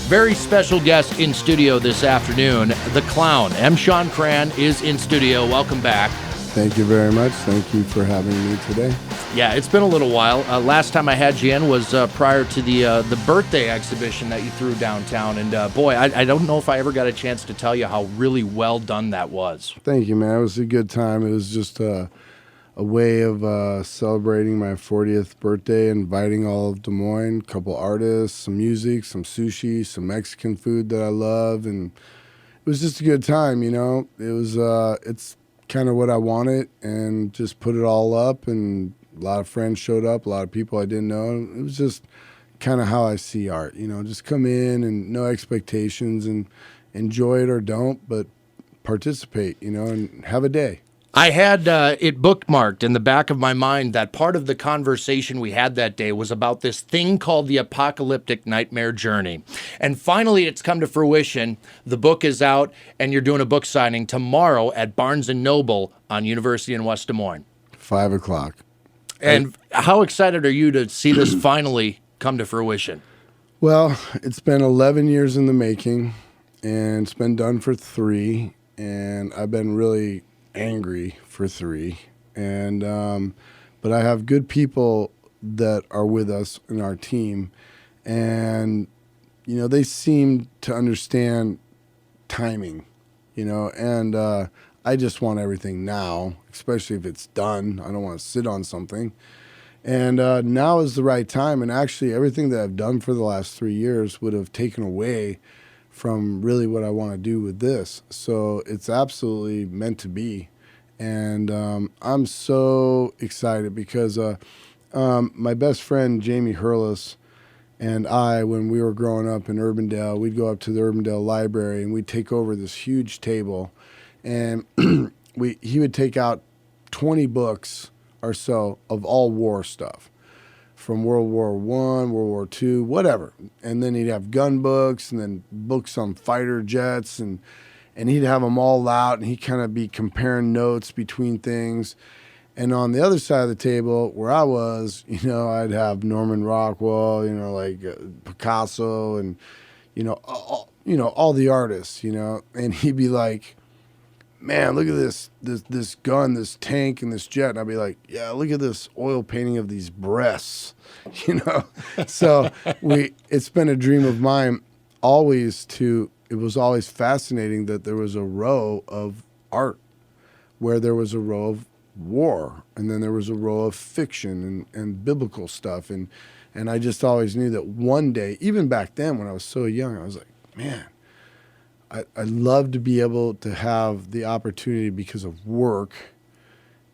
Very special guest in studio this afternoon, the Clown. Shawn Crahan is in studio. Welcome back. Thank you very much. Thank you for having me today. Yeah, it's been a little while. Last time I had you in was prior to the birthday exhibition that you threw downtown. And boy, I don't know if I ever got a chance to tell you how really well done that was. Thank you, man. It was a good time. It was just a way of celebrating my 40th birthday, inviting all of Des Moines, a couple artists, some music, some sushi, some Mexican food that I love. And it was just a good time, you know. It was, it's kind of what I wanted, and just put it all up, and a lot of friends showed up, a lot of people I didn't know. It was just kind of how I see art, you know, just come in and no expectations and enjoy it or don't, but participate, you know, and have a day. I had it bookmarked in the back of my mind that part of the conversation we had that day was about this thing called the Apocalyptic Nightmare Journey. And finally, it's come to fruition. The book is out, and you're doing a book signing tomorrow at Barnes & Noble on University in West Des Moines. 5 o'clock. And how excited are you to see this finally come to fruition? Well, it's been 11 years in the making, and it's been done for 3, and I've been really angry for 3, and but I have good people that are with us in our team, and you know, they seem to understand timing, you know, and I just want everything now, especially if it's done. I don't want to sit on something, and now is the right time. And actually, everything that I've done for the last 3 years would have taken away from really what I want to do with this. So it's absolutely meant to be. And I'm so excited because my best friend, Jamie Hurlis, and I, when we were growing up in Urbandale, we'd go up to the Urbandale Library and we'd take over this huge table. And he would take out 20 books or so of all war stuff, from World War I, World War II, whatever. And then he'd have gun books, and then books on fighter jets, and he'd have them all out, and he'd kind of be comparing notes between things. And on the other side of the table, where I was, you know, I'd have Norman Rockwell, you know, like Picasso, and all the artists, you know. And he'd be like, "Man, look at this gun, this tank, and this jet." And I'd be like, "Yeah, look at this oil painting of these breasts," you know. So it's been a dream of mine it was always fascinating that there was a row of art where there was a row of war, and then there was a row of fiction and biblical stuff. And I just always knew that one day, even back then when I was so young, I was like, man, I'd love to be able to have the opportunity, because of work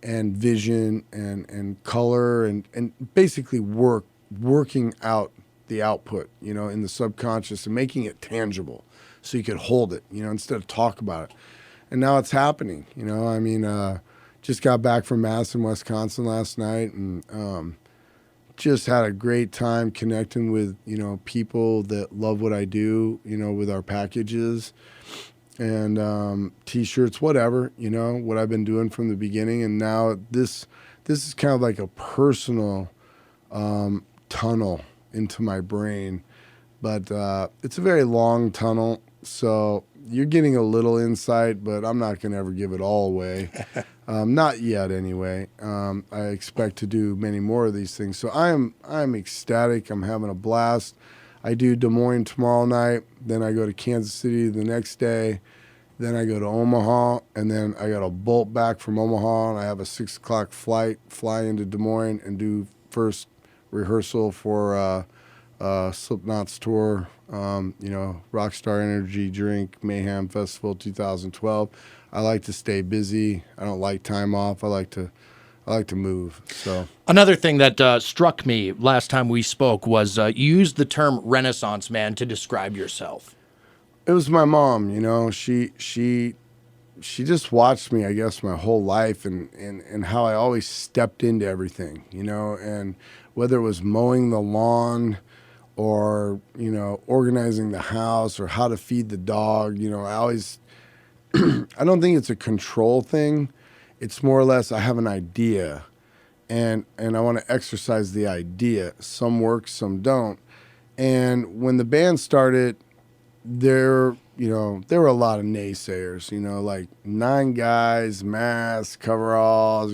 and vision and color and basically working out the output, you know, in the subconscious, and making it tangible so you could hold it, you know, instead of talk about it. And now it's happening, you know. I mean, just got back from Madison, Wisconsin last night, and just had a great time connecting with, you know, people that love what I do, you know, with our packages and T-shirts, whatever, you know, what I've been doing from the beginning. And now this is kind of like a personal tunnel into my brain, but it's a very long tunnel, so you're getting a little insight, but I'm not going to ever give it all away. Not yet, anyway. I expect to do many more of these things. So I'm ecstatic. I'm having a blast. I do Des Moines tomorrow night. Then I go to Kansas City the next day. Then I go to Omaha, and then I got to bolt back from Omaha, and I have a 6 o'clock flight, fly into Des Moines and do first rehearsal for Slipknot's tour, you know, Rockstar Energy Drink Mayhem Festival 2012. I like to stay busy. I don't like time off. I like to move. So another thing that struck me last time we spoke was you used the term Renaissance man to describe yourself. It was my mom, you know. She just watched me, I guess, my whole life, and how I always stepped into everything, you know, and whether it was mowing the lawn or, you know, organizing the house or how to feed the dog, you know, I always, I don't think it's a control thing. It's more or less I have an idea, and I want to exercise the idea. Some work, some don't. And when the band started, there were a lot of naysayers, like 9 guys, masks, coveralls,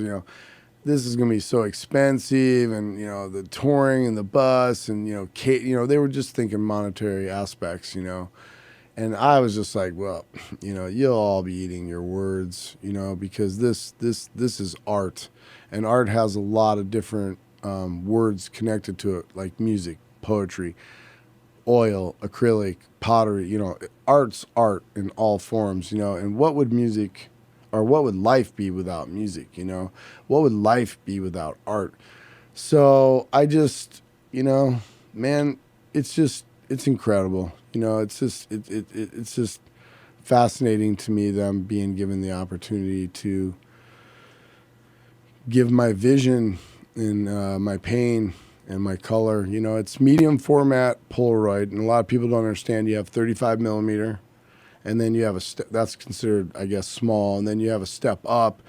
this is going to be so expensive, and the touring and the bus, and they were just thinking monetary aspects, and I was just like, well, you'll all be eating your words, because this is art, and art has a lot of different words connected to it, like music, poetry, oil, acrylic, pottery, art's art in all forms, and what would music, or what would life be without music, what would life be without art? So I just, man, it's incredible. It's just fascinating to me that I'm being given the opportunity to give my vision and my pain and my color. It's medium format Polaroid, and a lot of people don't understand. You have 35 millimeter, and then you have that's considered, I guess, small, and then you have a step up,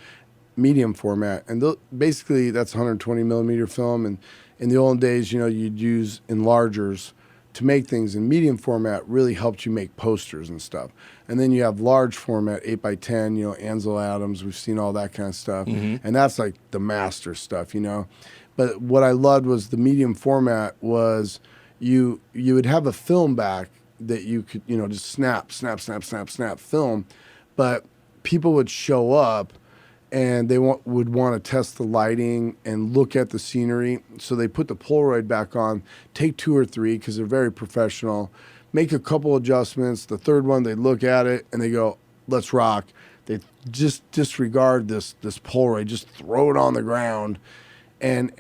medium format, and basically that's 120 millimeter film. And in the old days, you'd use enlargers to make things, in medium format really helped you make posters and stuff. And then you have large format, 8x10, Ansel Adams, we've seen all that kind of stuff. Mm-hmm. And that's like the master stuff, But what I loved was the medium format was you would have a film back that you could, just snap film. But people would show up and they would want to test the lighting and look at the scenery. So they put the Polaroid back on, take 2 or 3 because they're very professional, make a couple adjustments. The third one, they look at it and they go, let's rock. They just disregard this Polaroid, just throw it on the ground, and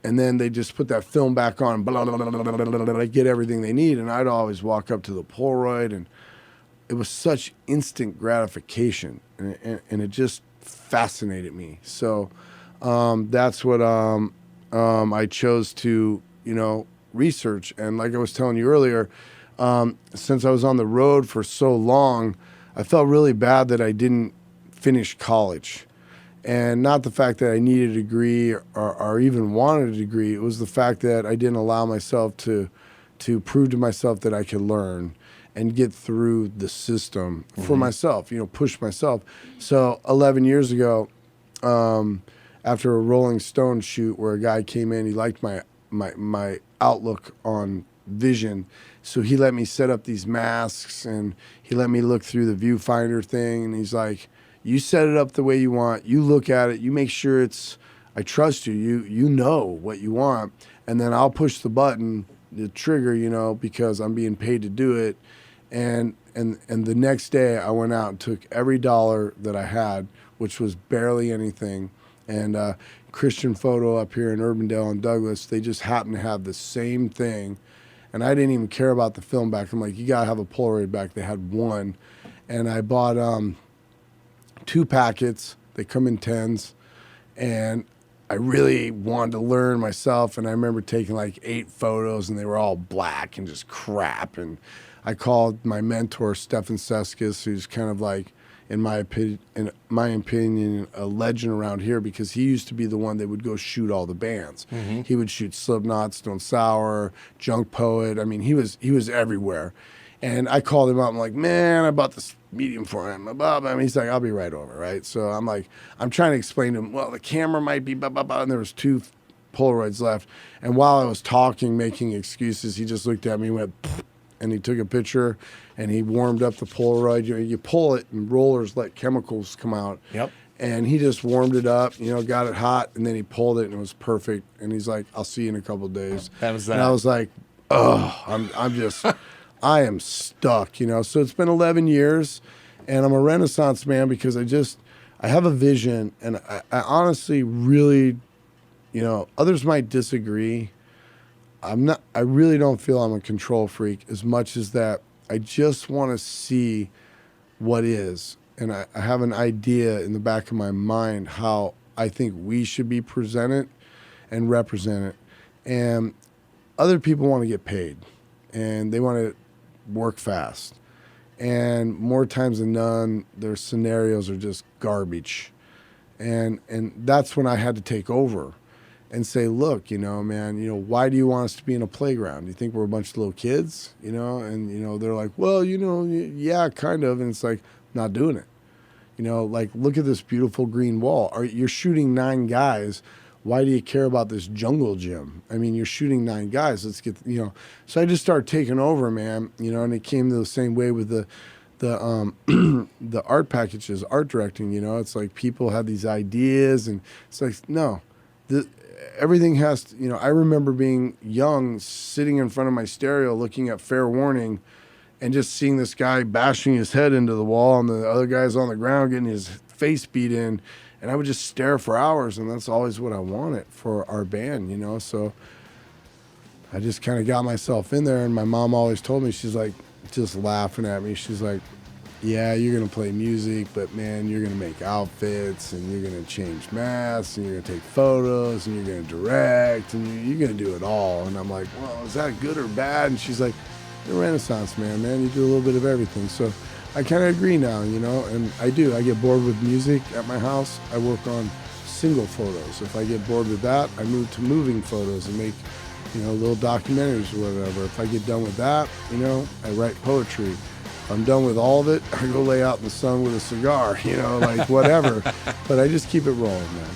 then they just put that film back on, blah, blah, blah, blah, blah, blah, blah, get everything they need. And I'd always walk up to the Polaroid, and it was such instant gratification, and it just fascinated me. So that's what I chose to, research. And like I was telling you earlier, since I was on the road for so long, I felt really bad that I didn't finish college. And not the fact that I needed a degree or even wanted a degree. It was the fact that I didn't allow myself to prove to myself that I could learn and get through the system for myself, push myself. So 11 years ago, after a Rolling Stone shoot where a guy came in, he liked my outlook on vision. So he let me set up these masks, and he let me look through the viewfinder thing. And he's like, you set it up the way you want. You look at it. You make sure I trust you. You know what you want. And then I'll push the button, the trigger, because I'm being paid to do it. And the next day I went out and took every dollar that I had, which was barely anything. And Christian Photo up here in Urbandale and Douglas, they just happened to have the same thing. And I didn't even care about the film back. I'm like, you got to have a Polaroid back. They had one. And I bought 2 packets. They come in 10s. And I really wanted to learn myself. And I remember taking like 8 photos, and they were all black and just crap. And I called my mentor, Stefan Seskis, who's kind of like, in my opinion, a legend around here, because he used to be the one that would go shoot all the bands. Mm-hmm. He would shoot Slipknot, Stone Sour, Junk Poet. I mean, he was everywhere. And I called him up. I'm like, man, I bought this medium for him. Blah, blah. And he's like, I'll be right over, right? So I'm like, I'm trying to explain to him, well, the camera might be blah, blah, blah. And there was 2 Polaroids left. And while I was talking, making excuses, he just looked at me and went, pfft, and he took a picture, and he warmed up the Polaroid. You pull it, and rollers let chemicals come out. Yep. And he just warmed it up, got it hot, and then he pulled it, and it was perfect. And he's like, I'll see you in a couple of days. That was that. And I was like, oh, I'm just, I am stuck, So it's been 11 years, and I'm a Renaissance man because I have a vision, and I honestly really, others might disagree. I really don't feel I'm a control freak as much as that I just want to see what is. And I have an idea in the back of my mind how I think we should be presented and represented. And other people want to get paid, and they want to work fast. And more times than none, their scenarios are just garbage. And that's when I had to take over. and say, look, man, why do you want us to be in a playground? Do you think we're a bunch of little kids, And, they're like, well, yeah, kind of. And it's like, not doing it. Like, look at this beautiful green wall. You're shooting 9 guys. Why do you care about this jungle gym? I mean, you're shooting 9 guys. Let's get, So I just started taking over, man, and it came to the same way with the the art packages, art directing, It's like people have these ideas, and it's like, no. Everything has to, I remember being young, sitting in front of my stereo looking at Fair Warning and just seeing this guy bashing his head into the wall and the other guy's on the ground getting his face beat in. And I would just stare for hours, and that's always what I wanted for our band, So I just kind of got myself in there, and my mom always told me, she's like, just laughing at me, she's like, yeah, you're going to play music, but man, you're going to make outfits, and you're going to change masks, and you're going to take photos, and you're going to direct, and you're going to do it all. And I'm like, well, is that good or bad? And she's like, you're a Renaissance man, you do a little bit of everything. So I kind of agree now, and I do. I get bored with music at my house. I work on single photos. If I get bored with that, I move to moving photos and make, little documentaries or whatever. If I get done with that, I write poetry. I'm done with all of it, I go lay out in the sun with a cigar, like whatever. But I just keep it rolling, man.